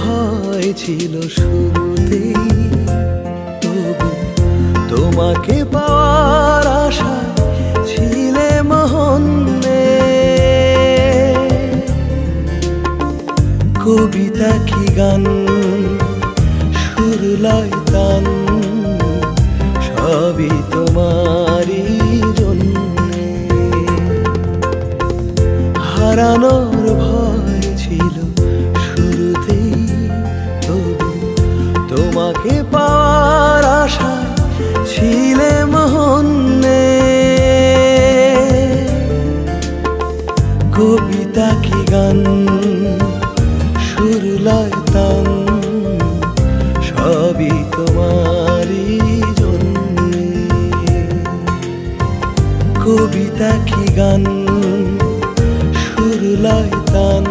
ভয় ছিল শুরুতেই, তবু তোমাকে পাওয়ার আশায় ছিলে মহন্নে। কবিতা কি গান, সুর লয় তান, সবই তোমারই জন্যে। হারানোর ভয় ছিল শুরুতেই, তবু তোমাকে পাওয়ার আশায় ছিলে মহন্নে। কবিতা কি গান, সুর লয় তান, সবই তোমারই জন্যে। কবিতা কি গান, সুর লয় তান,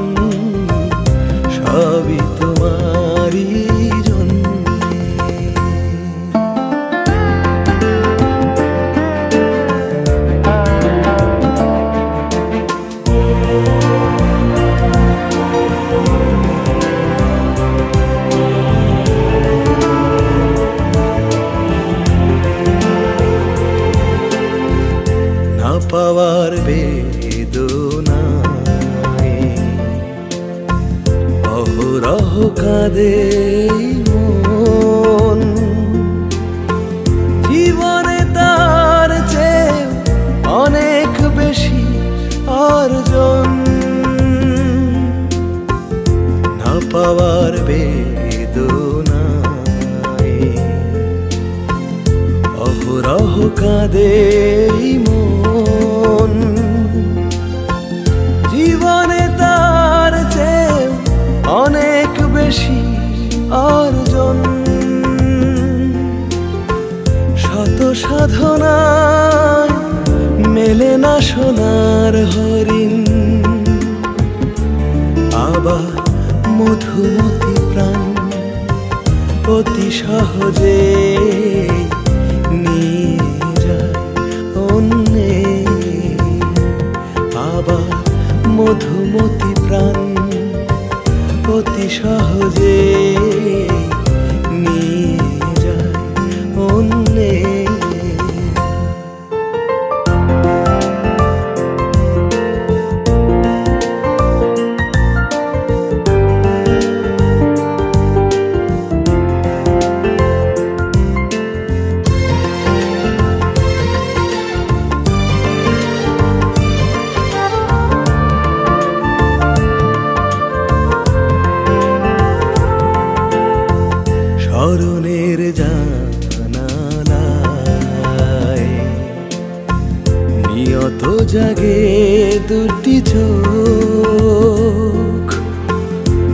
সবই তোমারই জন্যে। না পাওয়ার বেদনায় অহরহ কাঁদে মন। জীবনে তার চেয়ে অনেক বেশি অর্জন। না পাওয়ার বেদনায় অহরহ কাঁদে মন। জীবনে তার চেয়ে অনেক বেশি অর্জন। শত সাধনায় মেলে না সোনার হরিণ, আবার মধুমতি প্রাণ অতি সহজে নিয়ে যায় অন্যে। আবার মধুমতি প্রাণ অতি সহজে নিয়ে যায় অন্যে। স্মরণের জানালায় নিয়ত জাগে দুটি চোখ।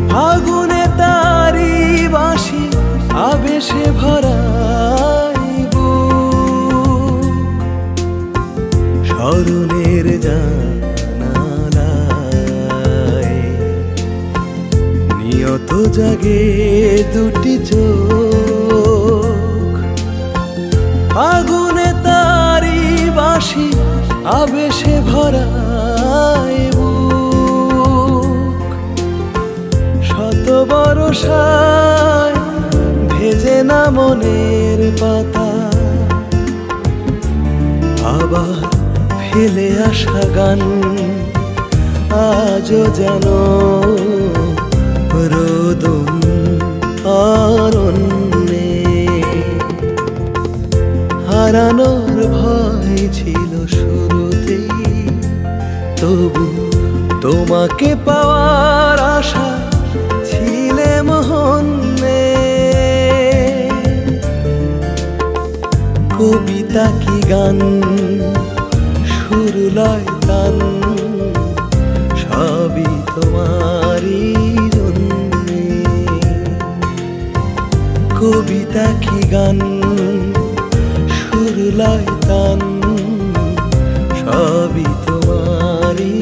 ফাগুনে তারি বাঁশি আবেশে ভরাই বুক। স্মরণের জানালায় নিয়ত জাগে দুটি চোখ। আগুনে তারি বাঁশি আবেশে ভরাই বুক। শত বরষায় ভেজে না মনের পাতা, আবার ফেলে আসা গান আজও যেন রোদন অরণ্যে। হারানোর ভয় ছিল শুরুতেই, তবু তোমাকে পাওয়ার আশা ছিলে মহন্নে। কবিতা কি গান, সুর লয় তান, সবই তোমারই জন্যে। কবিতা কি গান, সুর লয় তান, সবই তোমারই